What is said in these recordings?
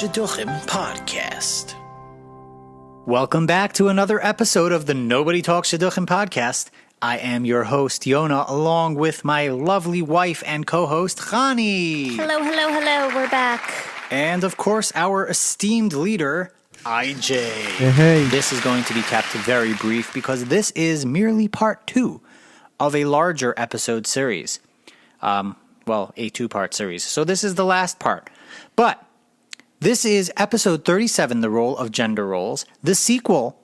Shidduchim podcast. Welcome back to another episode of the Nobody Talks Shidduchim podcast. I am your host, Yonah, along with my lovely wife and co-host, Chani. Hello, we're back. And of course, our esteemed leader, IJ. Hey. This is going to be kept very brief because this is merely part 2 of a larger episode series. A 2-part series. So this is the last part. But this is episode 37, The Role of Gender Roles. The sequel,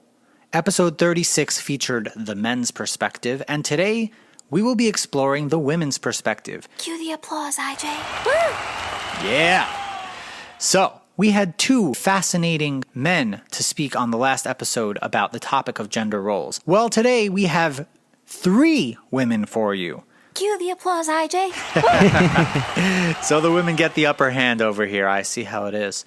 episode 36, featured the men's perspective. And today, we will be exploring the women's perspective. Cue the applause, IJ. Woo! Yeah. So, we had 2 fascinating men to speak on the last episode about the topic of gender roles. Well, today we have 3 women for you. Cue the applause, IJ. So the women get the upper hand over here. I see how it is.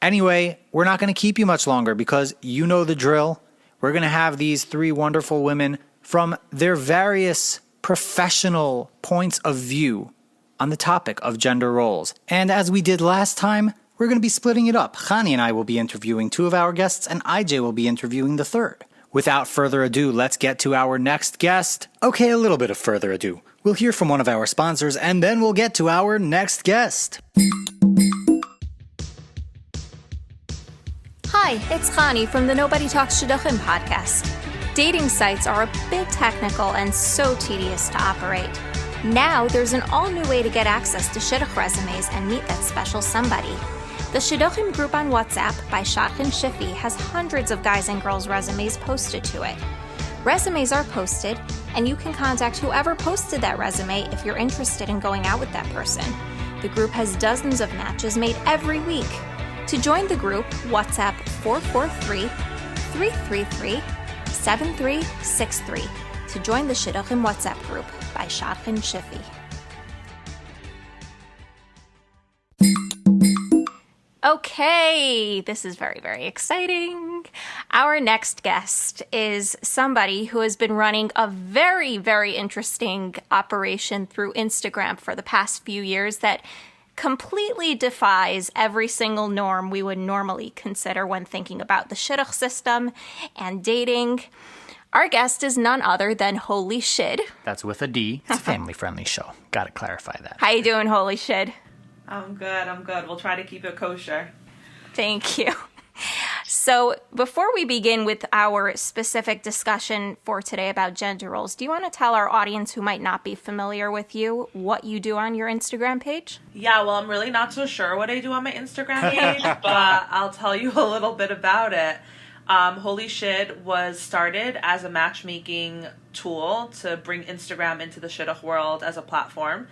Anyway, we're not going to keep you much longer because you know the drill. We're going to have these 3 wonderful women from their various professional points of view on the topic of gender roles. And as we did last time, we're going to be splitting it up. Chani and I will be interviewing 2 of our guests, and IJ will be interviewing the 3rd. Without further ado, let's get to our next guest. Okay, a little bit of further ado. We'll hear from one of our sponsors, and then we'll get to our next guest. Hi, it's Chani from the Nobody Talks Shidduchim podcast. Dating sites are a bit technical and so tedious to operate. Now there's an all-new way to get access to Shidduch resumes and meet that special somebody. The Shidduchim group on WhatsApp by Shadchan Shifi has hundreds of guys and girls' resumes posted to it. Resumes are posted, and you can contact whoever posted that resume if you're interested in going out with that person. The group has dozens of matches made every week. To join the group, WhatsApp 443-333-7363 to join the Shidduchim WhatsApp group by Shadchan Shifi. Okay, this is very, very exciting. Our next guest is somebody who has been running a very, very interesting operation through Instagram for the past few years that completely defies every single norm we would normally consider when thinking about the Shidduch system and dating. Our guest is none other than Holy Shid. That's with a D. It's a family-friendly show. Gotta clarify that. How you doing, Holy Shid? I'm good. We'll try to keep it kosher. Thank you. So before we begin with our specific discussion for today about gender roles, do you want to tell our audience who might not be familiar with you what you do on your Instagram page? Yeah, well, I'm really not so sure what I do on my Instagram page, but I'll tell you a little bit about it. Holy Shid was started as a matchmaking tool to bring Instagram into the Shidduch world as a platform.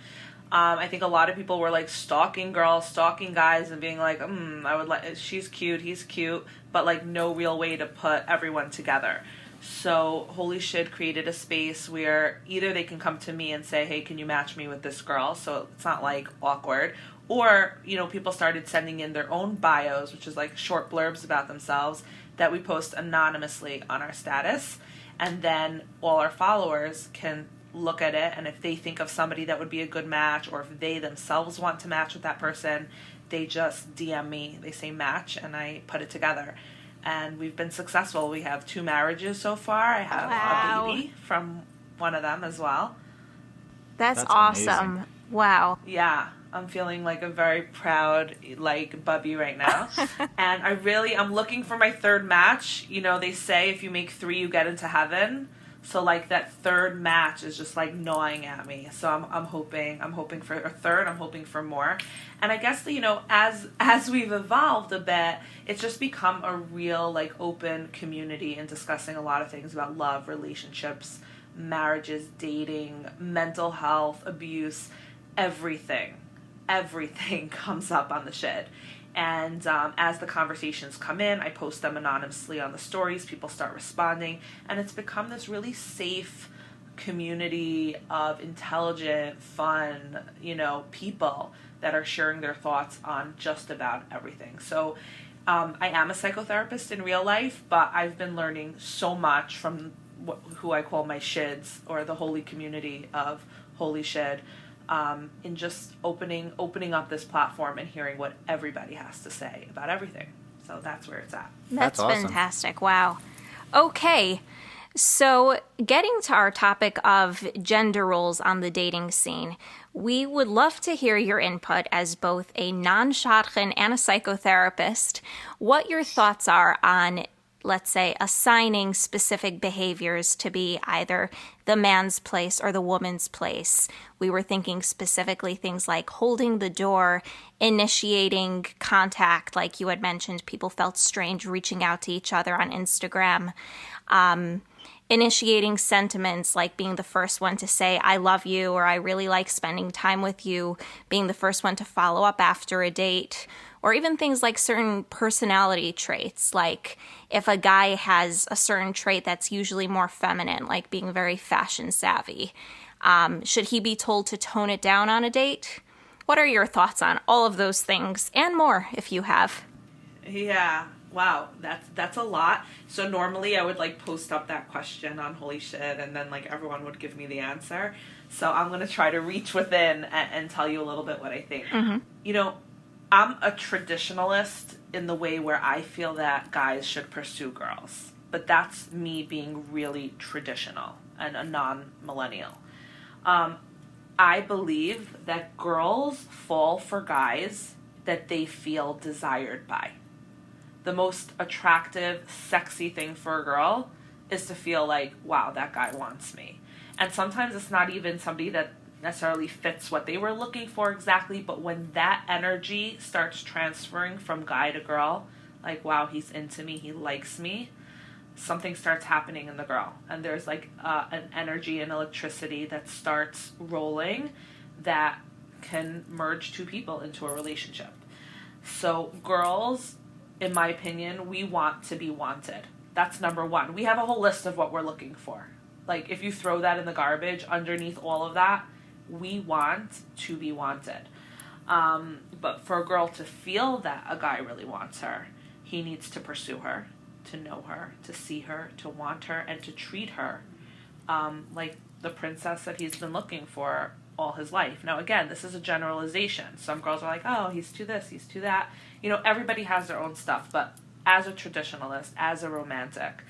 I think a lot of people were like stalking girls, stalking guys, and being like, I would like, she's cute, he's cute, but like no real way to put everyone together. So Holy Shid created a space where either they can come to me and say, hey, can you match me with this girl? So it's not like awkward. Or, people started sending in their own bios, which is like short blurbs about themselves that we post anonymously on our status. And then all our followers can look at it, and if they think of somebody that would be a good match, or if they themselves want to match with that person, they just DM me, they say match, and I put it together. And we've been successful. We have 2 marriages so far. I have a baby from one of them as well. That's awesome. Amazing. Wow. Yeah, I'm feeling like a very proud, bubby right now. And I'm looking for my 3rd match. They say if you make 3, you get into heaven. So that 3rd match is just gnawing at me. So I'm hoping for a 3rd. I'm hoping for more. And I guess as we've evolved a bit, it's just become a real open community in discussing a lot of things about love, relationships, marriages, dating, mental health, abuse, everything comes up on the Shid. And as the conversations come in, I post them anonymously on the stories. People start responding. And it's become this really safe community of intelligent, fun, people that are sharing their thoughts on just about everything. So I am a psychotherapist in real life, but I've been learning so much from who I call my Shids, or the holy community of Holy Shid. in just opening up this platform and hearing what everybody has to say about everything. So that's where it's at. That's awesome. Fantastic. Wow. Okay. So getting to our topic of gender roles on the dating scene, we would love to hear your input as both a non-shadchan and a psychotherapist, what your thoughts are on, let's say, assigning specific behaviors to be either the man's place or the woman's place. We were thinking specifically things like holding the door, initiating contact, like you had mentioned, people felt strange reaching out to each other on Instagram, initiating sentiments like being the first one to say, I love you, or I really like spending time with you, being the first one to follow up after a date, or even things like certain personality traits, like if a guy has a certain trait that's usually more feminine, like being very fashion savvy, should he be told to tone it down on a date? What are your thoughts on all of those things and more, if you have? Yeah. Wow, that's a lot. So normally I would like post up that question on Holy Shit, and then like everyone would give me the answer. So I'm going to try to reach within and tell you a little bit what I think. Mm-hmm. You know, I'm a traditionalist in the way where I feel that guys should pursue girls. But that's me being really traditional and a non-millennial. I believe that girls fall for guys that they feel desired by. The most attractive, sexy thing for a girl is to feel like, wow, that guy wants me. And sometimes it's not even somebody that necessarily fits what they were looking for exactly, but when that energy starts transferring from guy to girl, like, wow, he's into me, he likes me, something starts happening in the girl. And there's like an energy and electricity that starts rolling that can merge two people into a relationship. So girls, in my opinion, we want to be wanted. That's number one. We have a whole list of what we're looking for. Like, if you throw that in the garbage, underneath all of that, we want to be wanted. But for a girl to feel that a guy really wants her, he needs to pursue her, to know her, to see her, to want her, and to treat her like the princess that he's been looking for all his life. Now, again, this is a generalization. Some girls are like, oh, he's too this, he's too that. You know, everybody has their own stuff. But as a traditionalist, as a romantic,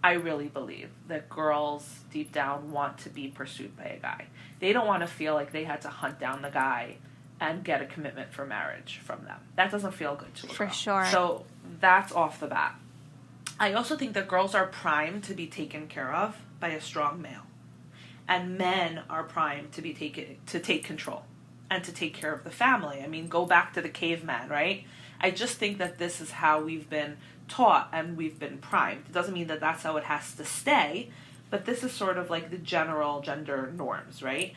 I really believe that girls deep down want to be pursued by a guy. They don't want to feel like they had to hunt down the guy and get a commitment for marriage from them. That doesn't feel good to a girl. For sure. So that's off the bat. I also think that girls are primed to be taken care of by a strong male. And men are primed to take control and to take care of the family. I mean, go back to the caveman, right? I just think that this is how we've been taught and we've been primed. It doesn't mean that that's how it has to stay, but this is sort of like the general gender norms, right?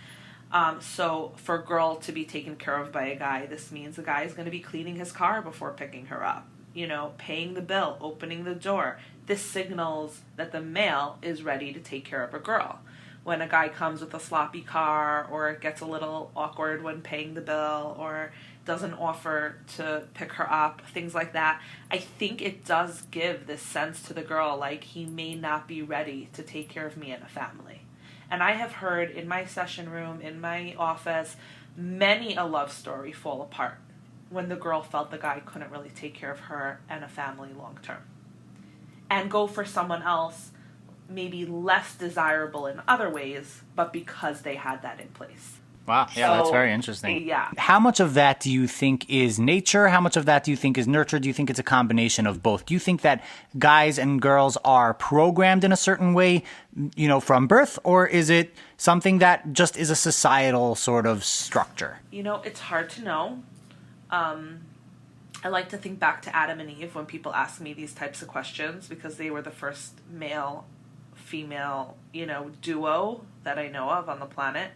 So for a girl to be taken care of by a guy, this means the guy is going to be cleaning his car before picking her up, you know, paying the bill, opening the door. This signals that the male is ready to take care of a girl. When a guy comes with a sloppy car, or it gets a little awkward when paying the bill, or doesn't offer to pick her up, things like that, I think it does give this sense to the girl, like, he may not be ready to take care of me and a family. And I have heard in my session room, in my office, many a love story fall apart when the girl felt the guy couldn't really take care of her and a family long term. And go for someone else, maybe less desirable in other ways, but because they had that in place. Wow, yeah, So, that's very interesting. Yeah. How much of that do you think is nature? How much of that do you think is nurture? Do you think it's a combination of both? Do you think that guys and girls are programmed in a certain way, you know, from birth, or is it something that just is a societal sort of structure? You know, it's hard to know. I like to think back to Adam and Eve when people ask me these types of questions, because they were the first male-female, you know, duo that I know of on the planet.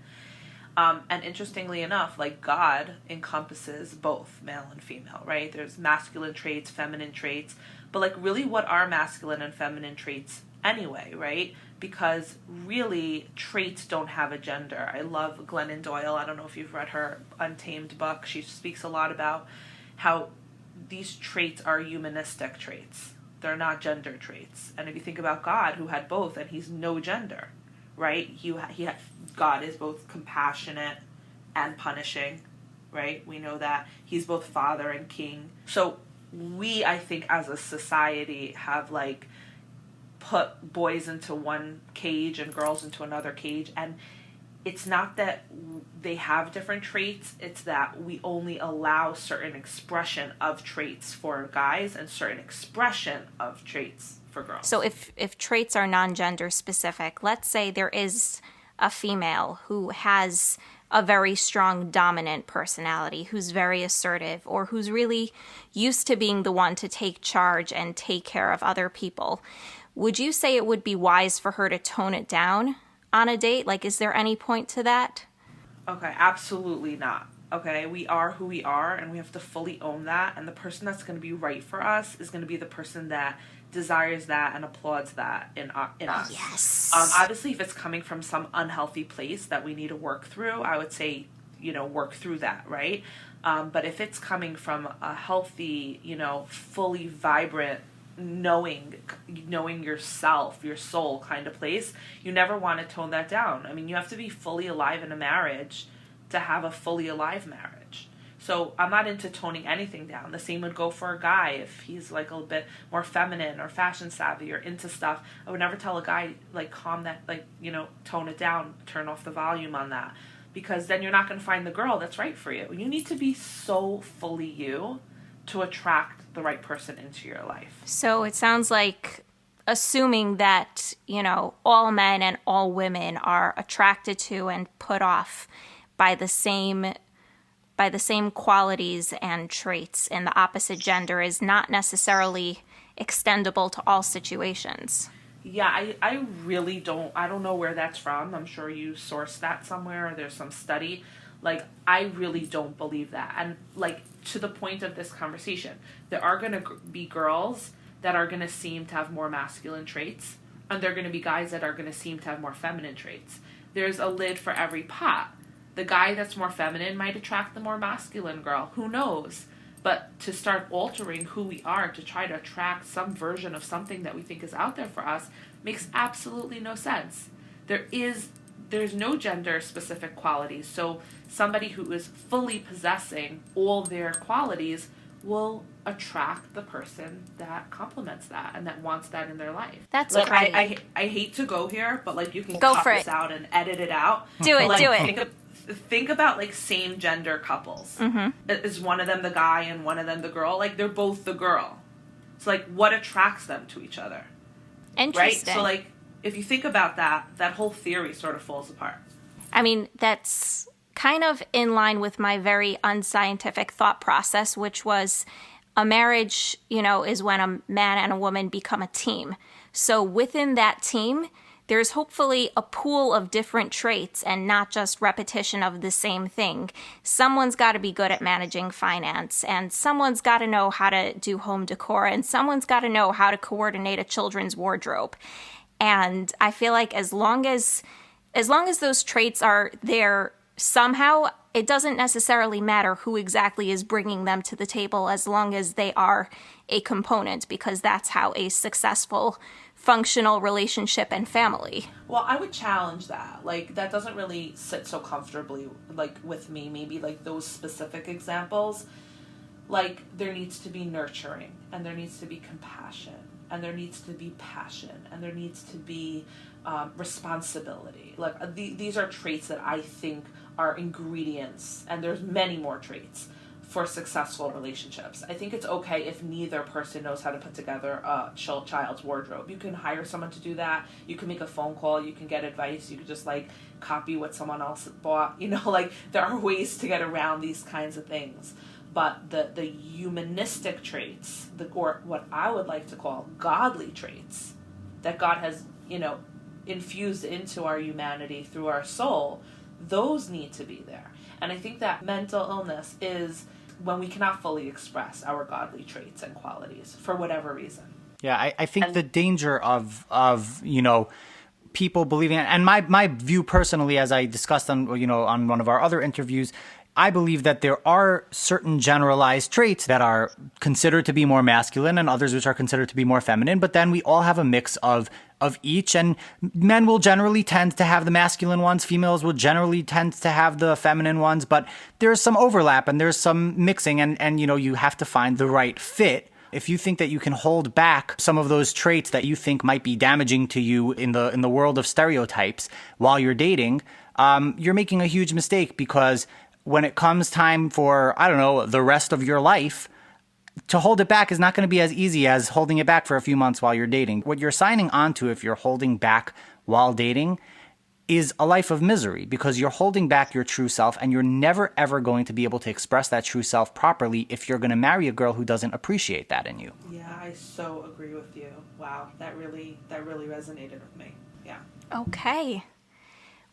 And interestingly enough, like, God encompasses both male and female, right? There's masculine traits, feminine traits, but like, really, what are masculine and feminine traits anyway, right? Because really, traits don't have a gender. I love Glennon Doyle. I don't know if you've read her Untamed book. She speaks a lot about how these traits are humanistic traits. They're not gender traits. And if you think about God, who had both, and he's no gender, right? God is both compassionate and punishing, right? We know that he's both father and king. So we, I think, as a society have like put boys into one cage and girls into another cage, and it's not that they have different traits, it's that we only allow certain expression of traits for guys and certain expression of traits for girls. So if traits are non-gender specific, let's say there is a female who has a very strong dominant personality, who's very assertive, or who's really used to being the one to take charge and take care of other people, would you say it would be wise for her to tone it down on a date? Like, is there any point to that? Okay, absolutely not. Okay, we are who we are, and we have to fully own that, and the person that's going to be right for us is going to be the person that desires that and applauds that in us. Yes. Obviously, if it's coming from some unhealthy place that we need to work through, I would say, work through that, right? But if it's coming from a healthy, fully vibrant, knowing yourself, your soul kind of place, you never want to tone that down. I mean, you have to be fully alive in a marriage to have a fully alive marriage. So I'm not into toning anything down. The same would go for a guy if he's like a little bit more feminine or fashion savvy or into stuff. I would never tell a guy like calm that, like, tone it down, turn off the volume on that, because then you're not going to find the girl that's right for you. You need to be so fully you to attract the right person into your life. So it sounds like, assuming that, all men and all women are attracted to and put off by the same qualities and traits in the opposite gender is not necessarily extendable to all situations. Yeah, I really don't know where that's from. I'm sure you sourced that somewhere, or there's some study. Like, I really don't believe that. And, like, to the point of this conversation, there are going to be girls that are going to seem to have more masculine traits, and there are going to be guys that are going to seem to have more feminine traits. There's a lid for every pot. The guy that's more feminine might attract the more masculine girl. Who knows? But to start altering who we are to try to attract some version of something that we think is out there for us makes absolutely no sense. There's no gender specific qualities. So somebody who is fully possessing all their qualities will attract the person that complements that and that wants that in their life. That's like, great. I hate to go here, but like you can go cut for this it out and edit it out. Do it, like, do it. Think about like same gender couples. Mm-hmm. Is one of them the guy and one of them the girl? Like, they're both the girl. So like, what attracts them to each other? Interesting. Right? So like, if you think about that whole theory sort of falls apart. I mean, that's kind of in line with my very unscientific thought process, which was a marriage, is when a man and a woman become a team. So within that team, there's hopefully a pool of different traits and not just repetition of the same thing. Someone's got to be good at managing finance, and someone's got to know how to do home decor, and someone's got to know how to coordinate a children's wardrobe. And I feel like as long as those traits are there somehow, it doesn't necessarily matter who exactly is bringing them to the table, as long as they are a component, because that's how a successful, functional relationship and family. Well, I would challenge that. Like, that doesn't really sit so comfortably, like, with me. Maybe, like, those specific examples. Like, there needs to be nurturing, and there needs to be compassion, and there needs to be passion, and there needs to be responsibility. Like, these are traits that I think are ingredients, and there's many more traits for successful relationships. I think it's okay if neither person knows how to put together a child's wardrobe. You can hire someone to do that. You can make a phone call. You can get advice. You can just like copy what someone else bought. Like, there are ways to get around these kinds of things. But the humanistic traits, or what I would like to call godly traits that God has, infused into our humanity through our soul, those need to be there. And I think that mental illness is when we cannot fully express our godly traits and qualities for whatever reason. Yeah, I think the danger of people believing, and my view personally, as I discussed on one of our other interviews, I believe that there are certain generalized traits that are considered to be more masculine and others which are considered to be more feminine, but then we all have a mix of of each, and men will generally tend to have the masculine ones, females will generally tend to have the feminine ones, but there's some overlap and there's some mixing, and you have to find the right fit. If you think that you can hold back some of those traits that you think might be damaging to you in the world of stereotypes while you're dating, you're making a huge mistake, because when it comes time for, the rest of your life, to hold it back is not going to be as easy as holding it back for a few months while you're dating. What you're signing on to if you're holding back while dating is a life of misery, because you're holding back your true self, and you're never ever going to be able to express that true self properly if you're going to marry a girl who doesn't appreciate that in you. Yeah, I so agree with you. Wow, that really resonated with me. Yeah. Okay.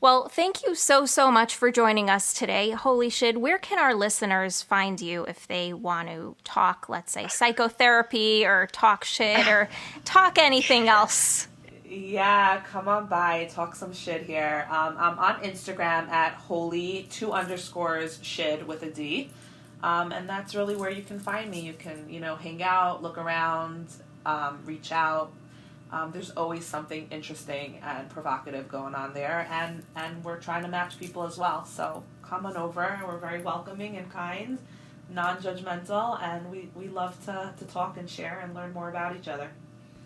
Well, thank you so much for joining us today. Holy Shid, where can our listeners find you if they want to talk, let's say, psychotherapy or talk shit or talk anything else? Yeah, come on by, talk some shit here. I'm on Instagram at holy_shid with a D. And that's really where you can find me. You can, hang out, look around, reach out. There's always something interesting and provocative going on there. And we're trying to match people as well. So come on over. We're very welcoming and kind, non-judgmental, and we love to talk and share and learn more about each other.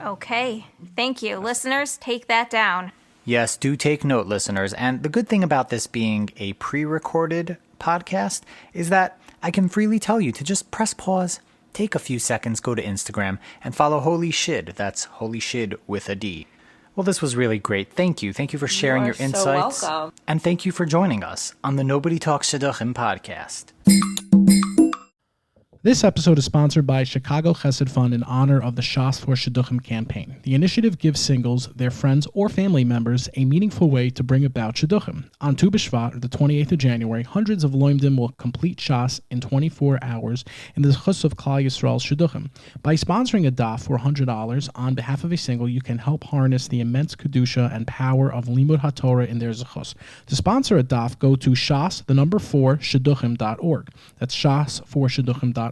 Okay. Thank you. Listeners, take that down. Yes, do take note, listeners. And the good thing about this being a pre-recorded podcast is that I can freely tell you to just press pause, take a few seconds, go to Instagram, and follow Holy Shid. That's Holy Shid with a D. Well, this was really great. Thank you. Thank you for sharing your insights. So welcome. And thank you for joining us on the Nobody Talks Shidduchim podcast. This episode is sponsored by Chicago Chesed Fund in honor of the Shas for Shidduchim campaign. The initiative gives singles, their friends, or family members a meaningful way to bring about Shidduchim. On Tu B'Shvat, the 28th of January, hundreds of Loimdim will complete Shas in 24 hours in the Zechus of Klal Yisrael's Shidduchim. By sponsoring a daf for $100 on behalf of a single, you can help harness the immense Kedusha and power of Limud HaTorah in their Zechus. To sponsor a daf, go to shas4shidduchim.org. That's shas4shidduchim.org.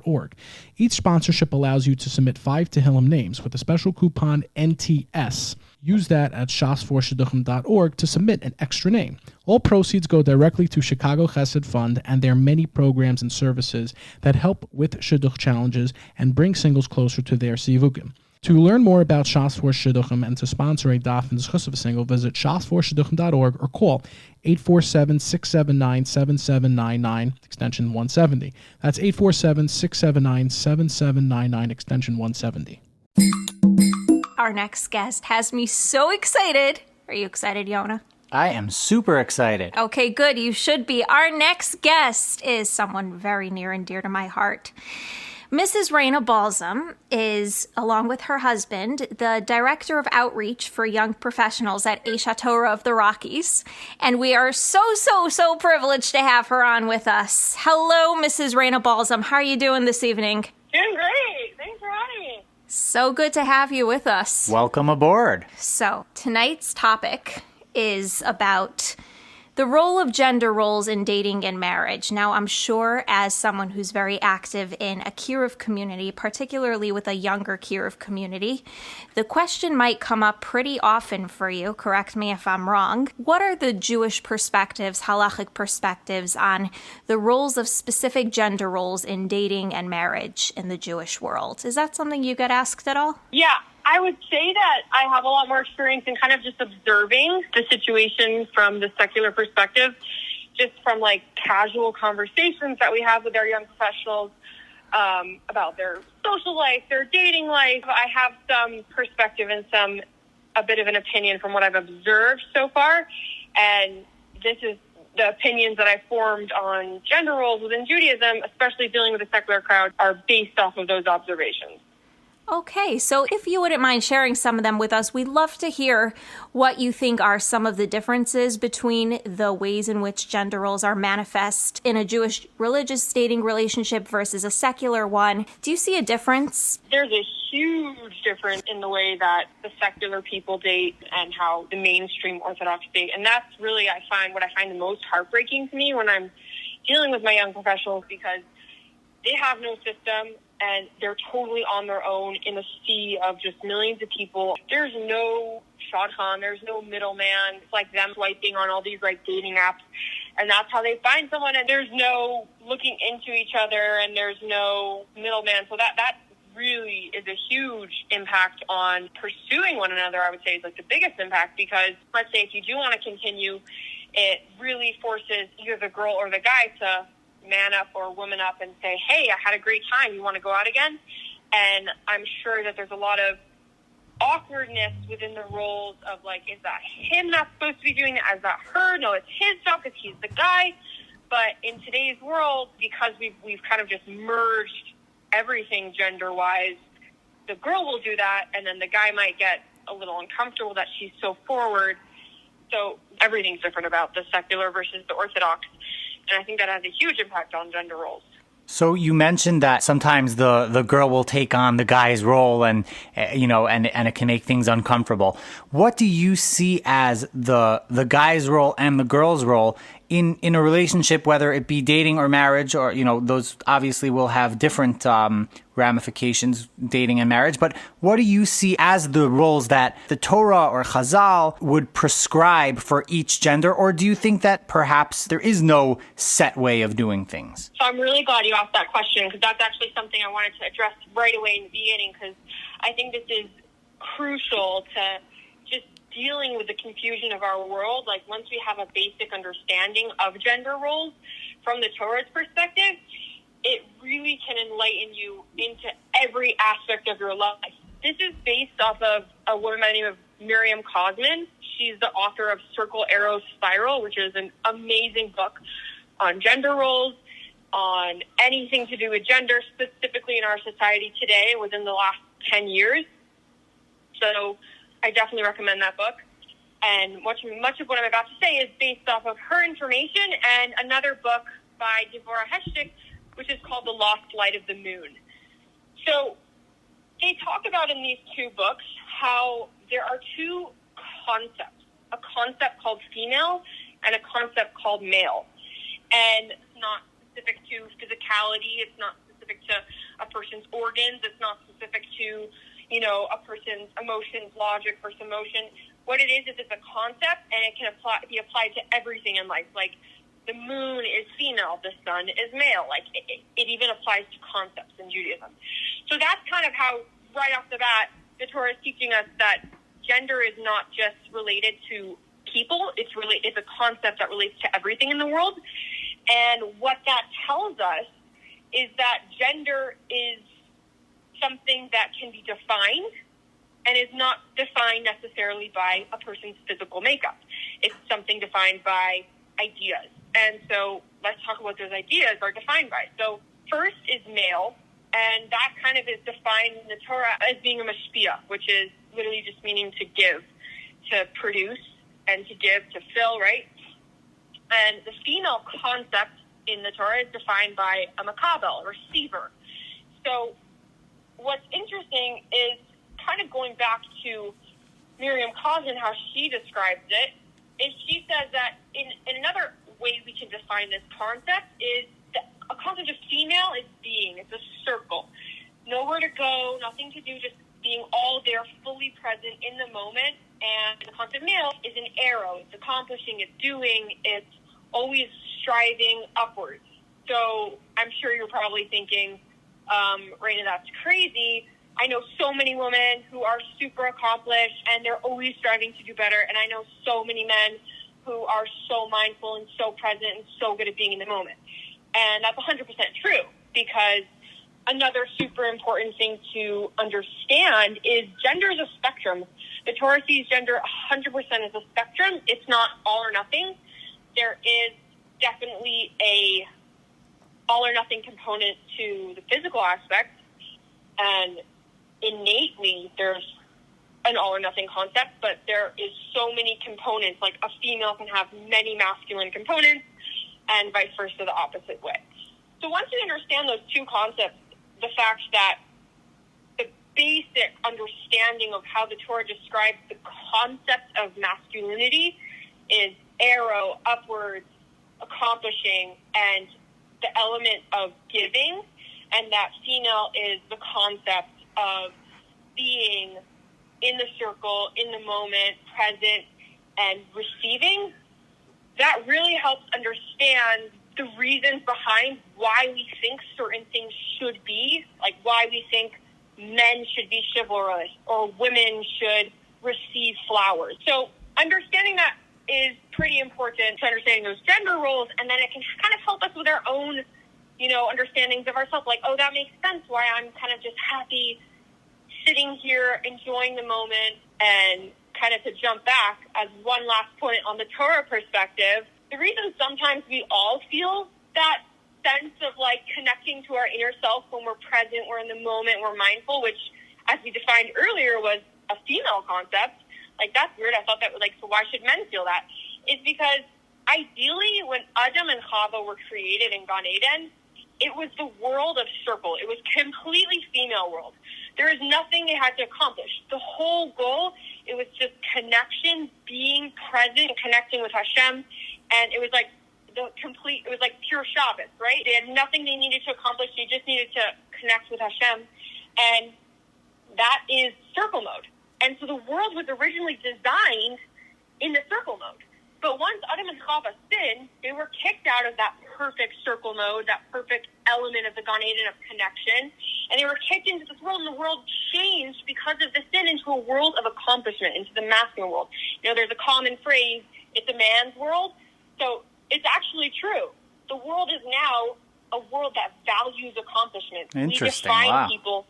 Each sponsorship allows you to submit 5 Tehillim names with a special coupon NTS. Use that at shas4shidduchim.org to submit an extra name. All proceeds go directly to Chicago Chesed Fund and their many programs and services that help with Shidduch challenges and bring singles closer to their sivukim. To learn more about Shas for Shidduchim and to sponsor a daf in the Zechus of a single, visit shas4shidduchim.org or call 847-679-7799, extension 170. That's 847-679-7799, extension 170. Our next guest has me so excited. Are you excited, Yonah? I am super excited. Okay, good. You should be. Our next guest is someone very near and dear to my heart. Mrs. Raina Balsam is, along with her husband, the Director of Outreach for Young Professionals at Eishat Torah of the Rockies. And we are so privileged to have her on with us. Hello, Mrs. Raina Balsam. How are you doing this evening? Doing great. Thanks for having me. So good to have you with us. Welcome aboard. So, tonight's topic is about the role of gender roles in dating and marriage. Now, I'm sure as someone who's very active in a Kiruv community, particularly with a younger Kiruv community, the question might come up pretty often for you, correct me if I'm wrong. What are the Jewish perspectives, Halachic perspectives on the roles of specific gender roles in dating and marriage in the Jewish world? Is that something you get asked at all? Yeah, I would say that I have a lot more experience in kind of just observing the situation from the secular perspective, just from like casual conversations that we have with our young professionals about their social life, their dating life. I have some perspective and a bit of an opinion from what I've observed so far. And this is the opinions that I formed on gender roles within Judaism, especially dealing with the secular crowd, are based off of those observations. Okay, so if you wouldn't mind sharing some of them with us, we'd love to hear what you think are some of the differences between the ways in which gender roles are manifest in a Jewish religious dating relationship versus a secular one. Do you see a difference? There's a huge difference in the way that the secular people date and how the mainstream Orthodox date. And that's really, what I find the most heartbreaking to me when I'm dealing with my young professionals, because they have no system and they're totally on their own in a sea of just millions of people. There's no shadchan. There's no middleman. It's like them swiping on all these like dating apps, and that's how they find someone. And there's no looking into each other, and there's no middleman. So that really is a huge impact on pursuing one another. I would say is like the biggest impact, because let's say if you do want to continue, it really forces either the girl or the guy to man up or woman up and say, hey, I had a great time. You want to go out again? And I'm sure that there's a lot of awkwardness within the roles of like, is that him that's supposed to be doing it? Is that her? No, it's his job because he's the guy. But in today's world, because we've kind of just merged everything gender-wise, the girl will do that, and then the guy might get a little uncomfortable that she's so forward. So everything's different about the secular versus the Orthodox. And I think that has a huge impact on gender roles. So you mentioned that sometimes the girl will take on the guy's role, and and it can make things uncomfortable. What do you see as the guy's role and the girl's role in a relationship, whether it be dating or marriage, or those obviously will have different ramifications, dating and marriage. But what do you see as the roles that the Torah or Chazal would prescribe for each gender, or do you think that perhaps there is no set way of doing things? So I'm really glad you asked that question, because that's actually something I wanted to address right away in the beginning, because I think this is crucial to just dealing with the confusion of our world. Like, once we have a basic understanding of gender roles from the Torah's perspective, it really can enlighten you into every aspect of your life. This is based off of a woman by the name of Miriam Cosman. She's the author of Circle, Arrow, Spiral, which is an amazing book on gender roles, on anything to do with gender, specifically in our society today within the last 10 years. So I definitely recommend that book. And much of what I'm about to say is based off of her information and another book by Devorah Heschik, which is called The Lost Light of the Moon. So they talk about in these two books how there are two concepts, a concept called female and a concept called male. And it's not specific to physicality. It's not specific to a person's organs. It's not specific to, a person's emotions, logic versus emotion. What it is it's a concept, and it can be applied to everything in life. Like, the moon is female, the sun is male. Like, it even applies to concepts in Judaism. So that's kind of how, right off the bat, the Torah is teaching us that gender is not just related to people. It's a concept that relates to everything in the world. And what that tells us is that gender is something that can be defined and is not defined necessarily by a person's physical makeup. It's something defined by ideas. And so let's talk about what those ideas are defined by. So first is male, and that kind of is defined in the Torah as being a mashpia, which is literally just meaning to give, to produce, and to give, to fill, right? And the female concept in the Torah is defined by a makabel, a receiver. So what's interesting is kind of going back to Miriam Cosman, how she describes it, is she says that in another way we can define this concept is that a concept of female is being. It's a circle. Nowhere to go, nothing to do, just being all there, fully present in the moment. And the concept of male is an arrow. It's accomplishing, it's doing, it's always striving upwards. So I'm sure you're probably thinking, Raina, that's crazy. I know so many women who are super accomplished and they're always striving to do better. And I know so many men who are so mindful and so present and so good at being in the moment. And that's 100% true, because another super important thing to understand is gender is a spectrum. The Torah sees gender 100% as a spectrum. It's not all or nothing. There is definitely a all or nothing component to the physical aspect, and innately there's an all or nothing concept, but there is so many components. Like, a female can have many masculine components and vice versa the opposite way. So once you understand those two concepts, the fact that the basic understanding of how the Torah describes the concept of masculinity is arrow, upwards, accomplishing, and the element of giving, and that female is the concept of being, in the circle, in the moment, present, and receiving, that really helps understand the reasons behind why we think certain things should be, like why we think men should be chivalrous or women should receive flowers. So understanding that is pretty important to understanding those gender roles, and then it can kind of help us with our own, understandings of ourselves. Like, oh, that makes sense why I'm kind of just happy sitting here enjoying the moment. And kind of to jump back as one last point on the Torah perspective, the reason sometimes we all feel that sense of like connecting to our inner self when we're present, we're in the moment, we're mindful, which as we defined earlier was a female concept. Like, that's weird. I thought that was like, so why should men feel that? It's because ideally when Adam and Chava were created in Gan Eden, it was the world of circle. It was completely female world. There is nothing they had to accomplish. The whole goal, it was just connection, being present, connecting with Hashem. And it was like it was like pure Shabbos, right? They had nothing they needed to accomplish. They just needed to connect with Hashem. And that is circle mode. And so the world was originally designed in the circle mode. But once Adam and Chava sinned, they were kicked out of that perfect circle mode, that perfect element of the Gan Eden of connection. And they were kicked into this world, and the world changed because of the sin into a world of accomplishment, into the masculine world. There's a common phrase, it's a man's world. So it's actually true. The world is now a world that values accomplishment. Interesting. We define Wow. people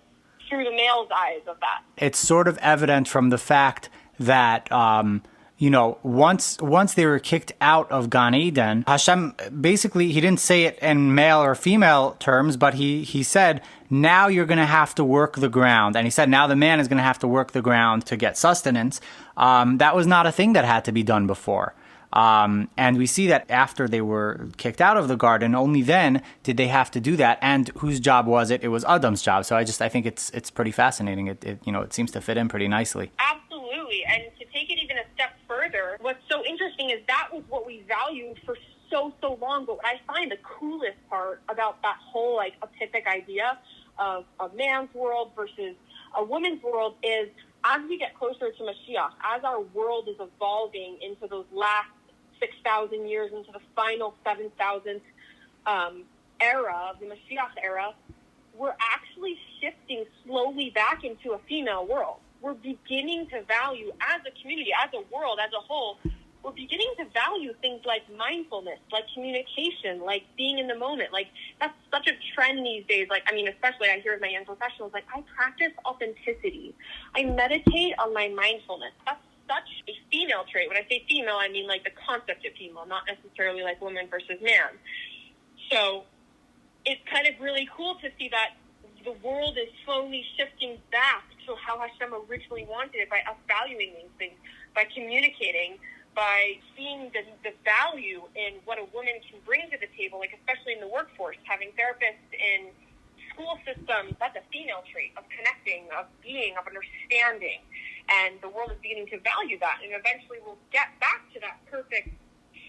through the male's eyes of that. It's sort of evident from the fact that, once they were kicked out of Gan Eden, Hashem, basically, he didn't say it in male or female terms, but he said, now you're going to have to work the ground. And he said, now the man is going to have to work the ground to get sustenance. That was not a thing that had to be done before. And we see that after they were kicked out of the garden, only then did they have to do that. And whose job was it? It was Adam's job. So I think it's pretty fascinating. It seems to fit in pretty nicely. Absolutely. And to take it even a step further, what's so interesting is that was what we valued for so long. But what I find the coolest part about that whole like epiphanic idea of a man's world versus a woman's world is, as we get closer to Mashiach, as our world is evolving into those last 6,000 years, into the final 7,000th era of the Mashiach era, we're actually shifting slowly back into a female world. We're beginning to value, as a community, as a world, as a whole, we're beginning to value things like mindfulness, like communication, like being in the moment. Like, that's such a trend these days. Like, especially I hear with my young professionals, like, I practice authenticity. I meditate on my mindfulness. That's such a female trait. When I say female, I mean like the concept of female, not necessarily like woman versus man. So it's kind of really cool to see that the world is slowly shifting back to how Hashem originally wanted it, by us valuing these things, by communicating, by seeing the value in what a woman can bring to the table, like especially in the workforce, having therapists in school systems, that's a female trait of connecting, of being, of understanding. And the world is beginning to value that. And eventually we'll get back to that perfect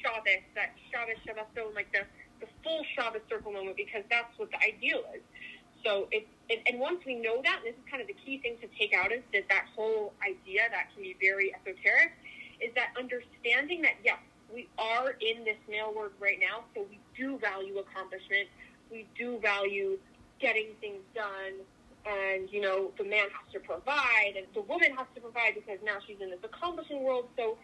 Shabbos, that Shabbos, like the full Shabbos circle moment, because that's what the ideal is. So and once we know that, and this is kind of the key thing to take out, is that whole idea that can be very esoteric, is that understanding that, yes, we are in this male world right now, so we do value accomplishment, we do value getting things done, and, the man has to provide, and the woman has to provide because now she's in this accomplishing world. So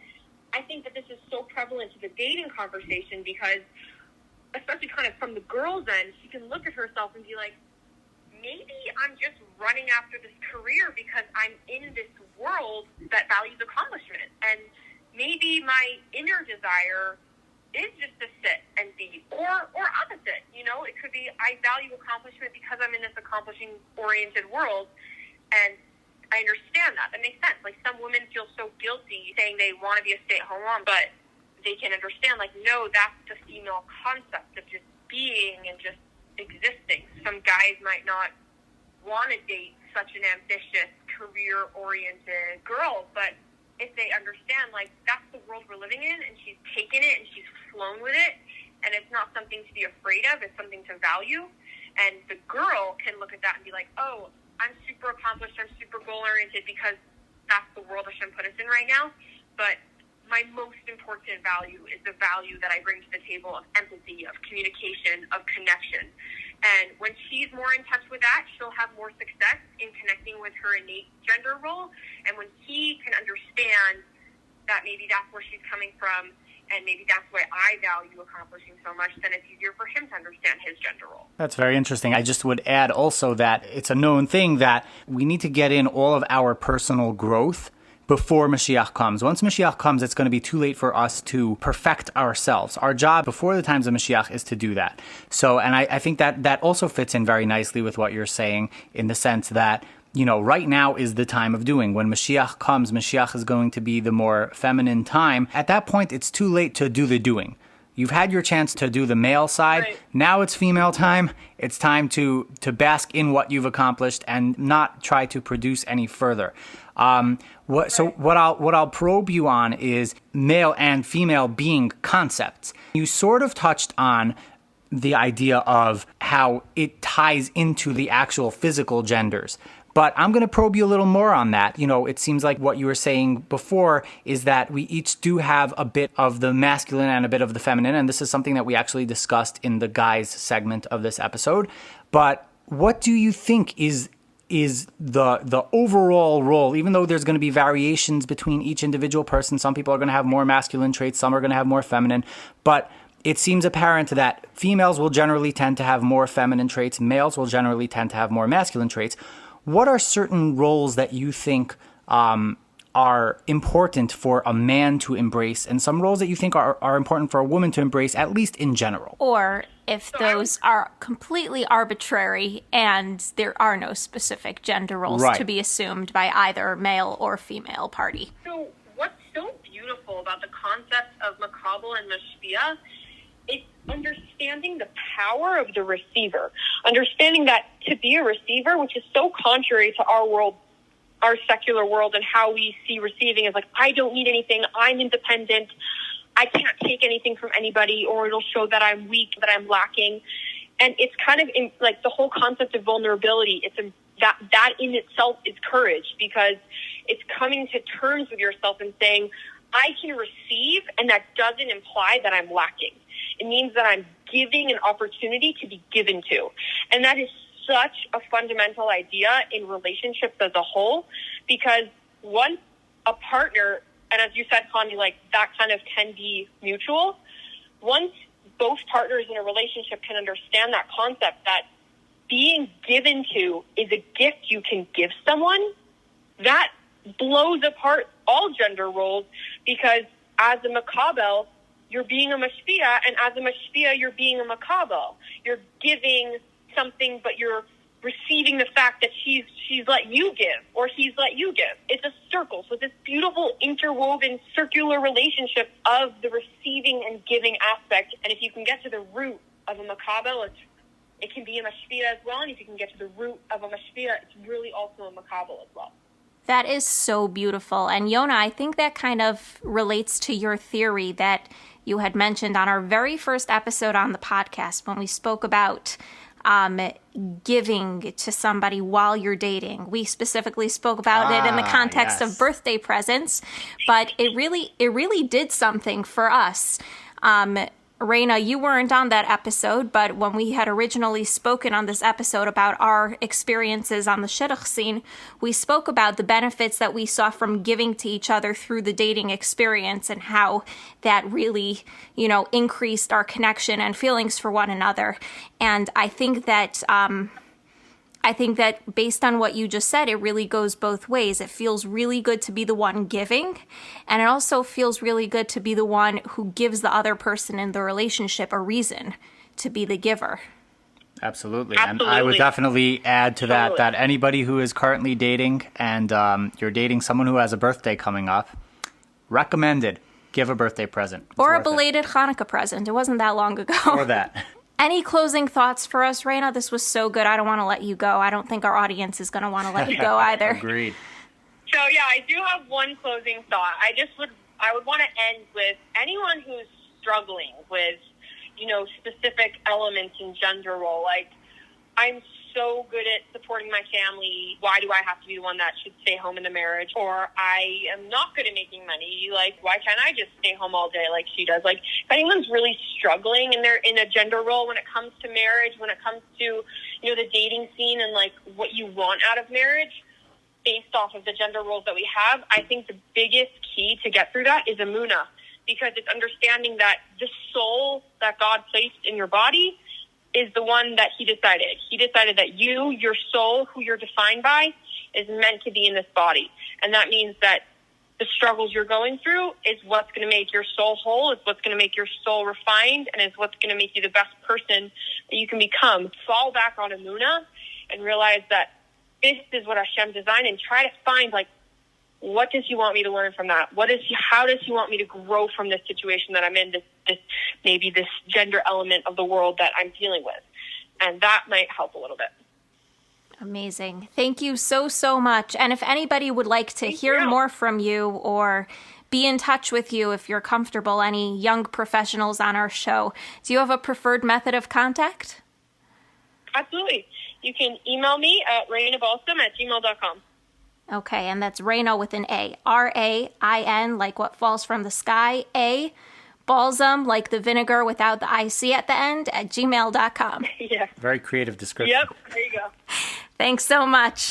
I think that this is so prevalent to the dating conversation because, especially kind of from the girl's end, she can look at herself and be like, maybe I'm just running after this career because I'm in this world that values accomplishment. And maybe my inner desire is just to sit and be, or opposite. It could be I value accomplishment because I'm in this accomplishing-oriented world, and I understand that. That makes sense. Like, some women feel so guilty saying they want to be a stay-at-home mom, but they can understand, like, no, that's the female concept of just being and just existing. Some guys might not want to date such an ambitious, career-oriented girl, but if they understand, like, that's the world we're living in, and she's taken it and she's flown with it, and it's not something to be afraid of, it's something to value, and the girl can look at that and be like, oh, I'm super accomplished, I'm super goal-oriented because that's the world Hashem put us in right now. But my most important value is the value that I bring to the table of empathy, of communication, of connection. And when she's more in touch with that, she'll have more success in connecting with her innate gender role. And when he can understand that maybe that's where she's coming from, and maybe that's why I value accomplishing so much, then it's easier for him to understand his gender role. That's very interesting. I just would add also that it's a known thing that we need to get in all of our personal growth before Mashiach comes. Once Mashiach comes, it's going to be too late for us to perfect ourselves. Our job before the times of Mashiach is to do that. So, and I think that also fits in very nicely with what you're saying, in the sense that, you know, right now is the time of doing. When Mashiach comes, Mashiach is going to be the more feminine time. At that point, it's too late to do the doing. You've had your chance to do the male side. Right. Now it's female time. It's time to bask in what you've accomplished and not try to produce any further. What I'll probe you on is male and female being concepts. You sort of touched on the idea of how it ties into the actual physical genders. But I'm going to probe you a little more on that. You know, it seems like what you were saying before is that we each do have a bit of the masculine and a bit of the feminine. And this is something that we actually discussed in the guys segment of this episode. But what do you think is the overall role, even though there's going to be variations between each individual person? Some people are going to have more masculine traits, some are going to have more feminine. But it seems apparent that females will generally tend to have more feminine traits, males will generally tend to have more masculine traits. What are certain roles that you think are important for a man to embrace, and some roles that you think are important for a woman to embrace, at least in general? Or if those are completely arbitrary and there are no specific gender roles to be assumed by either male or female party. So what's so beautiful about the concept of makabel and mashpia, it's understanding the power of the receiver. Understanding that to be a receiver, which is so contrary to our world, our secular world, and how we see receiving as like, I don't need anything, I'm independent, I can't take anything from anybody, or it'll show that I'm weak, that I'm lacking. And it's kind of like the whole concept of vulnerability. It's that in itself is courage, because it's coming to terms with yourself and saying, I can receive, and that doesn't imply that I'm lacking. It means that I'm giving an opportunity to be given to. And that is such a fundamental idea in relationships as a whole, because once a partner, and as you said, Connie, like that kind of can be mutual. Once both partners in a relationship can understand that concept, that being given to is a gift you can give someone, that blows apart all gender roles, because as a makabel, you're being a mashpia, and as a mashpia, you're being a makabel. You're giving something, but you're receiving the fact that she's let you give, or he's let you give. It's a circle. So this beautiful interwoven circular relationship of the receiving and giving aspect. And if you can get to the root of a makabel, it can be a mashpia as well. And if you can get to the root of a mashpia, it's really also a makabel as well. That is so beautiful. And Yonah, I think that kind of relates to your theory that you had mentioned on our very first episode on the podcast when we spoke about giving to somebody while you're dating. We specifically spoke about it in the context of birthday presents, but it really did something for us. Raina, you weren't on that episode, but when we had originally spoken on this episode about our experiences on the Shidduch scene, we spoke about the benefits that we saw from giving to each other through the dating experience and how that really, increased our connection and feelings for one another. And I think that based on what you just said, it really goes both ways. It feels really good to be the one giving, and it also feels really good to be the one who gives the other person in the relationship a reason to be the giver. Absolutely. And I would definitely add to that anybody who is currently dating and you're dating someone who has a birthday coming up, recommended give a birthday present. It's or a belated Hanukkah present. It wasn't that long ago. Or that. Any closing thoughts for us, Raina? This was so good. I don't want to let you go. I don't think our audience is going to want to let you go either. Agreed. So, yeah, I do have one closing thought. I would want to end with anyone who's struggling with, specific elements in gender role. Like, I'm so good at supporting my family. Why do I have to be the one that should stay home in the marriage? Or I am not good at making money. Like, why can't I just stay home all day like she does? Like, if anyone's really struggling and they're in a gender role when it comes to marriage, when it comes to, you know, the dating scene and like what you want out of marriage based off of the gender roles that we have, I think the biggest key to get through that is emunah, because it's understanding that the soul that God placed in your body is the one that he decided. He decided that you, your soul, who you're defined by, is meant to be in this body. And that means that the struggles you're going through is what's going to make your soul whole, is what's going to make your soul refined, and is what's going to make you the best person that you can become. Fall back on emunah and realize that this is what Hashem designed, and try to find, like, what does he want me to learn from that? How does he want me to grow from this situation that I'm in, this gender element of the world that I'm dealing with? And that might help a little bit. Amazing. Thank you so, so much. And if anybody would like to hear more from you or be in touch with you, if you're comfortable, any young professionals on our show, do you have a preferred method of contact? Absolutely. You can email me at rainabalsam@gmail.com. Okay, and that's Raina with an A. R-A-I-N, like what falls from the sky. A, balsam, like the vinegar without the I-C at the end, at gmail.com. Yeah. Very creative description. Yep, there you go. Thanks so much.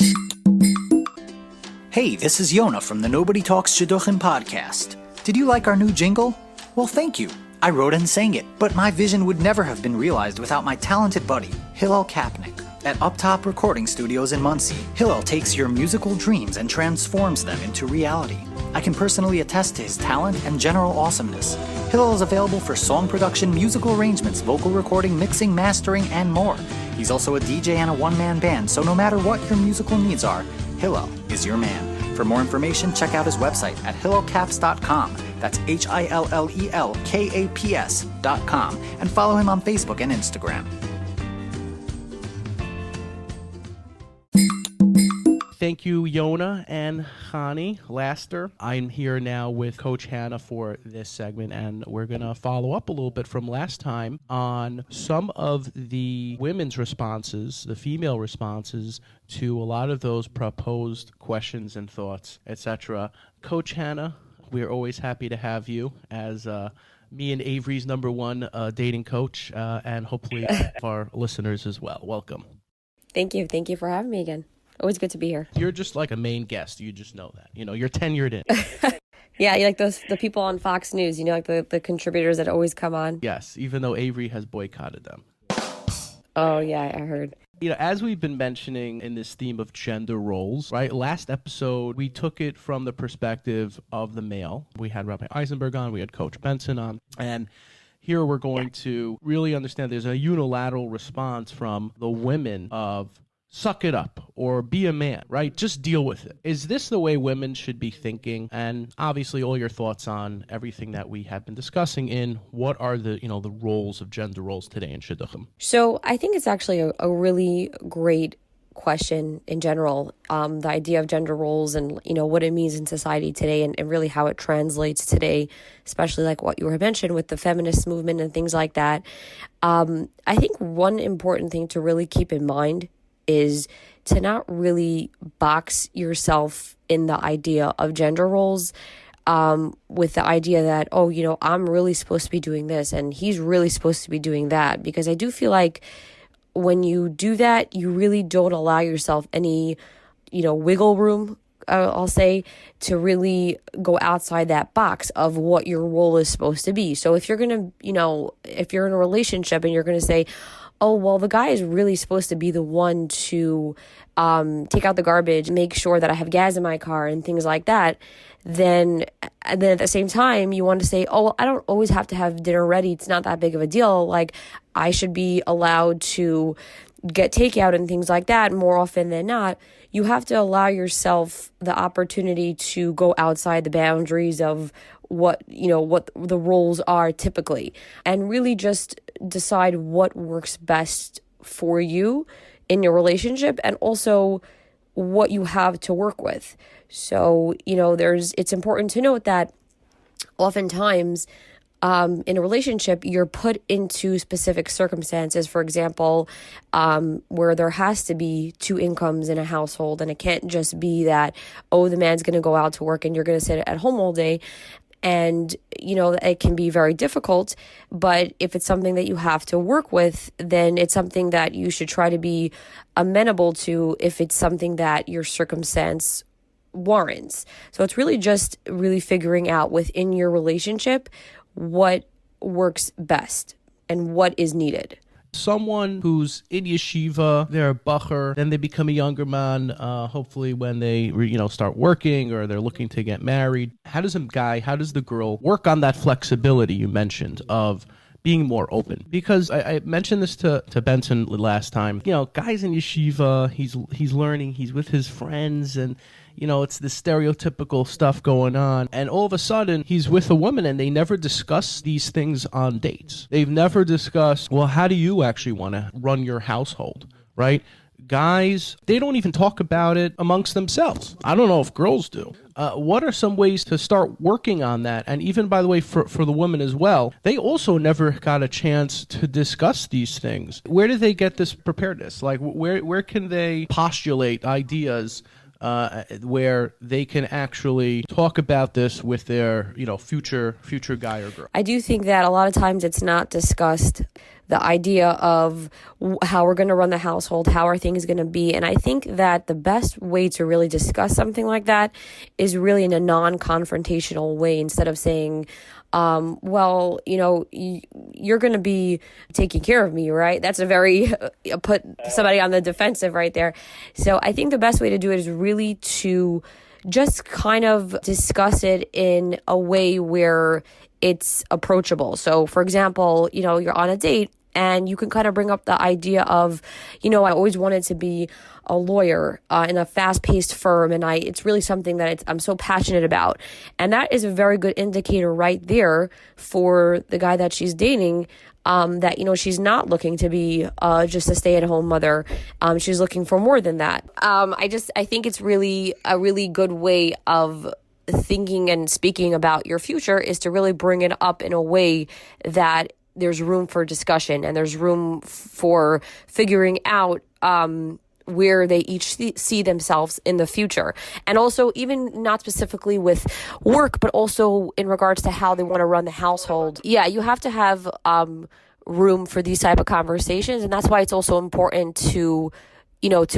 Hey, this is Yonah from the Nobody Talks Shidduchim podcast. Did you like our new jingle? Well, thank you. I wrote and sang it, but my vision would never have been realized without my talented buddy, Hillel Kapnick. At Uptop Recording Studios in Muncie, Hillel takes your musical dreams and transforms them into reality. I can personally attest to his talent and general awesomeness. Hillel is available for song production, musical arrangements, vocal recording, mixing, mastering, and more. He's also a DJ and a one-man band, so no matter what your musical needs are, Hillel is your man. For more information, check out his website at hillelcaps.com. That's HILLELKAPS.com. And follow him on Facebook and Instagram. Thank you, Yonah and Chani Laster. I'm here now with Coach Hanna for this segment, and we're going to follow up a little bit from last time on some of the women's responses, the female responses to a lot of those proposed questions and thoughts, etc. Coach Hanna, we're always happy to have you as me and Avery's number one dating coach, and hopefully our listeners as well. Welcome. Thank you. Thank you for having me again. Always good to be here. You're just like a main guest. You just know that. You know, you're tenured in. Yeah, you like the people on Fox News, you know, like the contributors that always come on. Yes, even though Avery has boycotted them. Oh, yeah, I heard. You know, as we've been mentioning in this theme of gender roles, right? Last episode, we took it from the perspective of the male. We had Rabbi Eisenberg on, we had Coach Benson on, and here we're going to really understand there's a unilateral response from the women of suck it up or be a man, right? Just deal with it. Is this the way women should be thinking? And obviously all your thoughts on everything that we have been discussing in what are the, you know, the roles of gender roles today in Shidduchim? So I think it's actually a really great question in general, the idea of gender roles and, you know, what it means in society today and really how it translates today, especially like what you were mentioned with the feminist movement and things like that. I think one important thing to really keep in mind is to not really box yourself in the idea of gender roles, with the idea that, oh, you know, I'm really supposed to be doing this and he's really supposed to be doing that. Because I do feel like when you do that, you really don't allow yourself any, you know, wiggle room, I'll say, to really go outside that box of what your role is supposed to be. So if you're going to, you know, if you're in a relationship and you're going to say, oh, well, the guy is really supposed to be the one to take out the garbage, make sure that I have gas in my car and things like that, then at the same time, you want to say, oh, well, I don't always have to have dinner ready. It's not that big of a deal. Like, I should be allowed to get takeout and things like that more often than not. You have to allow yourself the opportunity to go outside the boundaries of what the roles are typically, and really just decide what works best for you in your relationship and also what you have to work with. So, you know, it's important to note that oftentimes in a relationship, you're put into specific circumstances, for example, where there has to be two incomes in a household, and it can't just be that, oh, the man's going to go out to work and you're going to sit at home all day. And, it can be very difficult, but if it's something that you have to work with, then it's something that you should try to be amenable to if it's something that your circumstance warrants. So it's really just figuring out within your relationship what works best and what is needed. Someone who's in yeshiva, they're a bacher, then they become a younger man, hopefully when they start working or they're looking to get married. How does the girl work on that flexibility you mentioned of being more open? Because I mentioned this to Benson last time. Guys in yeshiva, he's learning, he's with his friends, and it's the stereotypical stuff going on. And all of a sudden, he's with a woman and they never discuss these things on dates. They've never discussed, well, how do you actually want to run your household, right? Guys, they don't even talk about it amongst themselves. I don't know if girls do. What are some ways to start working on that? And even, by the way, for the women as well, they also never got a chance to discuss these things. Where do they get this preparedness? Like, where can they postulate ideas where they can actually talk about this with their, future guy or girl? I do think that a lot of times it's not discussed, the idea of how we're going to run the household, how are things going to be. And I think that the best way to really discuss something like that is really in a non-confrontational way, instead of saying, well, you're going to be taking care of me, right? That's a very, put somebody on the defensive right there. So I think the best way to do it is really to just kind of discuss it in a way where it's approachable. So for example, you're on a date and you can kind of bring up the idea of, I always wanted to be a lawyer in a fast-paced firm, and it's really something that I'm so passionate about. And that is a very good indicator right there for the guy that she's dating, that, she's not looking to be just a stay-at-home mother. She's looking for more than that. I think it's really a really good way of thinking and speaking about your future is to really bring it up in a way that there's room for discussion and there's room for figuring out where they each see themselves in the future. And also, even not specifically with work, but also in regards to how they want to run the household. Yeah, you have to have room for these type of conversations. And that's why it's also important to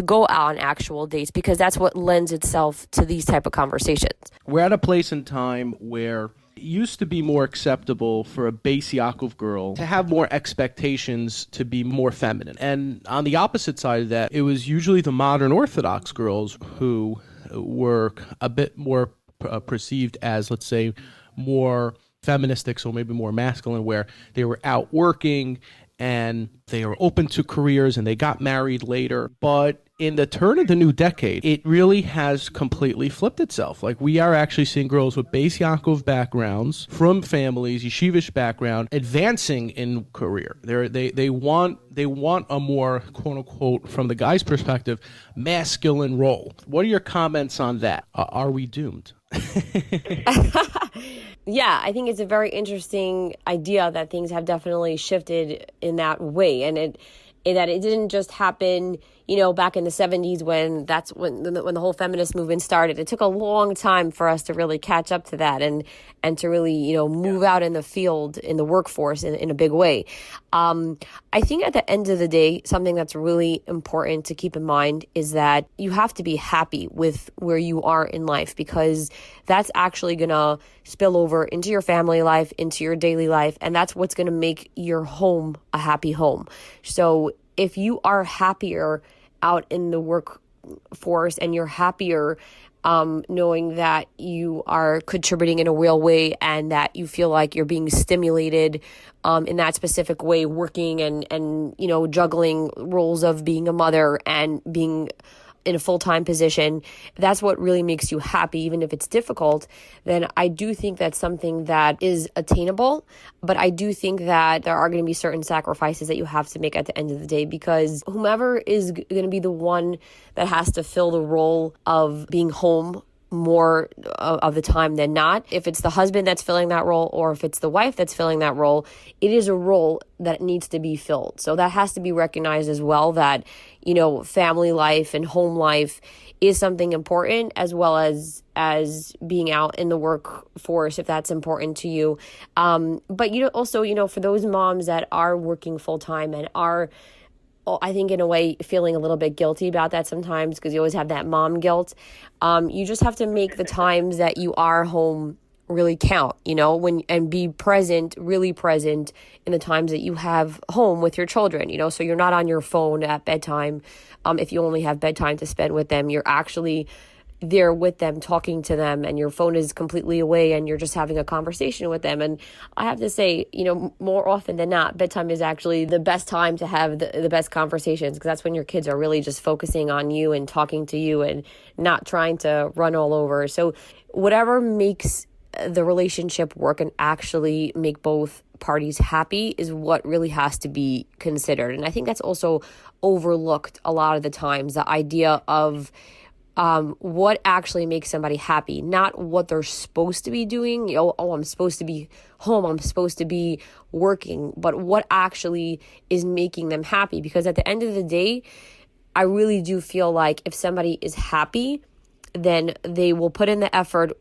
go out on actual dates, because that's what lends itself to these type of conversations. We're at a place in time where it used to be more acceptable for a Beis Yaakov girl to have more expectations to be more feminine. And on the opposite side of that, it was usually the modern Orthodox girls who were a bit more perceived as, let's say, more feministic, so maybe more masculine, where they were out working and they were open to careers and they got married later. But in the turn of the new decade, it really has completely flipped itself. Like, we are actually seeing girls with Beis Yaakov backgrounds, from families, yeshivish background, advancing in career. They want a more, quote unquote, from the guy's perspective, masculine role. What are your comments on that? Are we doomed? Yeah, I think it's a very interesting idea that things have definitely shifted in that way, and that it didn't just happen, back in the 70s when the whole feminist movement started. It took a long time for us to really catch up to that and to really, move out in the field, in the workforce in a big way. I think at the end of the day, something that's really important to keep in mind is that you have to be happy with where you are in life, because that's actually going to spill over into your family life, into your daily life, and that's what's going to make your home a happy home. So if you are happier out in the workforce and you're happier knowing that you are contributing in a real way and that you feel like you're being stimulated in that specific way, working and juggling roles of being a mother and being in a full-time position, that's what really makes you happy, even if it's difficult, then I do think that's something that is attainable. But I do think that there are going to be certain sacrifices that you have to make at the end of the day, because whomever is going to be the one that has to fill the role of being home more of the time than not. If it's the husband that's filling that role or if it's the wife that's filling that role, it is a role that needs to be filled. So that has to be recognized as well, that, family life and home life is something important, as well as being out in the workforce, if that's important to you. But also, for those moms that are working full time and are, I think in a way, feeling a little bit guilty about that sometimes, because you always have that mom guilt. You just have to make the times that you are home really count, and be present, really present in the times that you have home with your children, so you're not on your phone at bedtime. If you only have bedtime to spend with them, you're actually there with them, talking to them, and your phone is completely away and you're just having a conversation with them. And I have to say, more often than not, bedtime is actually the best time to have the best conversations, because that's when your kids are really just focusing on you and talking to you and not trying to run all over. So whatever makes the relationship work and actually make both parties happy is what really has to be considered. And I think that's also overlooked a lot of the times, the idea of what actually makes somebody happy, not what they're supposed to be doing. I'm supposed to be home, I'm supposed to be working, but what actually is making them happy. Because at the end of the day, I really do feel like if somebody is happy, then they will put in the effort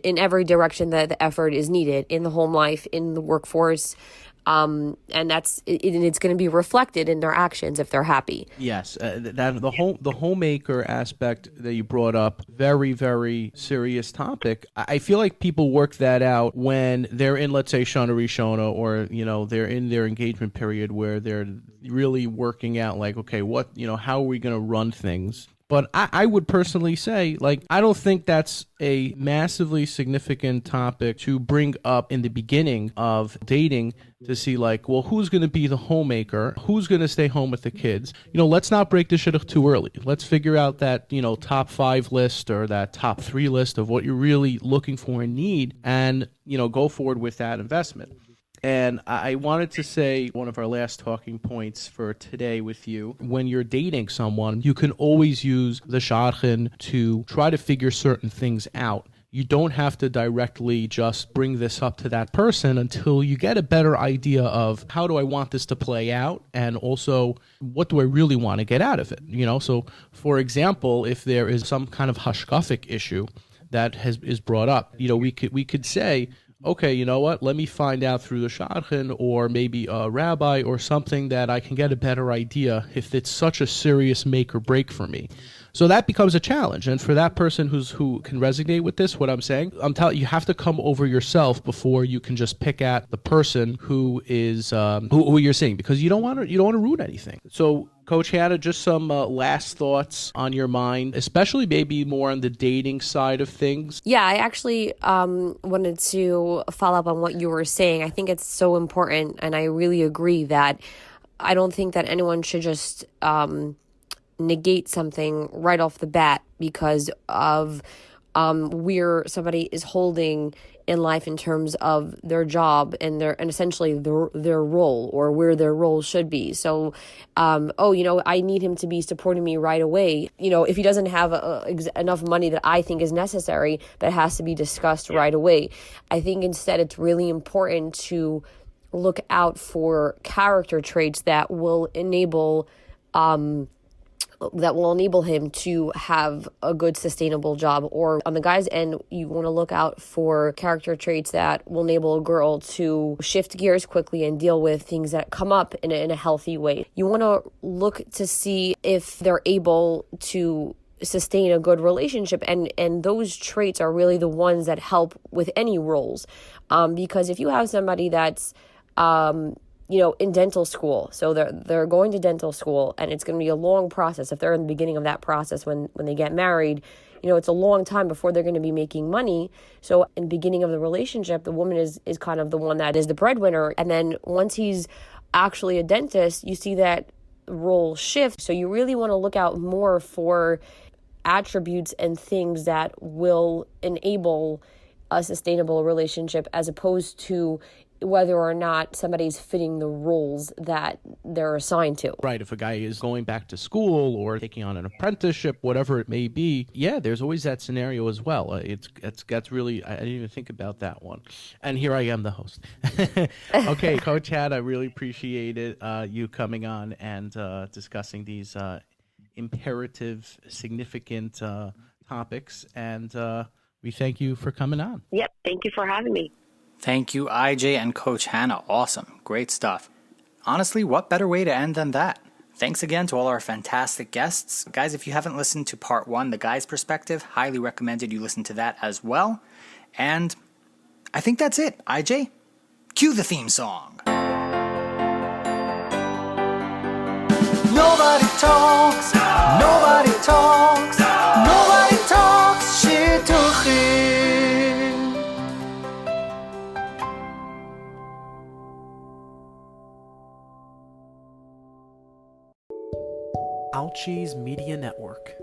in every direction that the effort is needed, in the home life, in the workforce. And it's going to be reflected in their actions if they're happy. Yes, that the homemaker aspect that you brought up, very, very serious topic. I feel like people work that out when they're in, let's say, Shana Rishona, or they're in their engagement period where they're really working out, like, okay, what how are we going to run things? But I would personally say, I don't think that's a massively significant topic to bring up in the beginning of dating, to see, who's going to be the homemaker, who's going to stay home with the kids. Let's not break the shidduch too early. Let's figure out that, top 5 list or that top 3 list of what you're really looking for and need, and, go forward with that investment. And I wanted to say one of our last talking points for today with you: when you're dating someone, you can always use the shadchan to try to figure certain things out. You don't have to directly just bring this up to that person until you get a better idea of, how do I want this to play out, and also what do I really want to get out of it. So for example, if there is some kind of hashkafic issue that is brought up, we could say, okay, you know what, let me find out through the shadchan or maybe a rabbi or something that I can get a better idea if it's such a serious make or break for me. So that becomes a challenge. And for that person who can resonate with this, what I'm saying, I'm telling you, have to come over yourself before you can just pick at the person who is who you're seeing, because you don't want to ruin anything. So Coach Hanna, just some last thoughts on your mind, especially maybe more on the dating side of things. Yeah, I actually wanted to follow up on what you were saying. I think it's so important, and I really agree that I don't think that anyone should just negate something right off the bat because of where somebody is holding in life in terms of their job and essentially their role, or where their role should be. So, I need him to be supporting me right away. If he doesn't have enough money that I think is necessary, that has to be discussed right away. I think instead it's really important to look out for character traits that will enable him to have a good sustainable job. Or on the guy's end, you want to look out for character traits that will enable a girl to shift gears quickly and deal with things that come up in a healthy way. You want to look to see if they're able to sustain a good relationship, and those traits are really the ones that help with any roles, because if you have somebody that's in dental school, so they're going to dental school, and it's going to be a long process. If they're in the beginning of that process, when they get married, it's a long time before they're going to be making money. So in the beginning of the relationship, the woman is kind of the one that is the breadwinner. And then once he's actually a dentist, you see that role shift. So you really want to look out more for attributes and things that will enable a sustainable relationship, as opposed to whether or not somebody's fitting the roles that they're assigned to. Right. If a guy is going back to school or taking on an apprenticeship, whatever it may be, yeah, there's always that scenario as well. That's really, I didn't even think about that one. And here I am, the host. Okay, Coach Hanna, I really appreciate it, you coming on and discussing these imperative, significant topics. And we thank you for coming on. Yep. Thank you for having me. Thank you, IJ and Coach Hanna. Awesome. Great stuff. Honestly, what better way to end than that? Thanks again to all our fantastic guests. Guys, if you haven't listened to part 1, The Guy's Perspective, highly recommended you listen to that as well. And I think that's it. IJ, cue the theme song. Nobody talks, nobody talks, nobody talks Shidduchim. Ouchie's Media Network.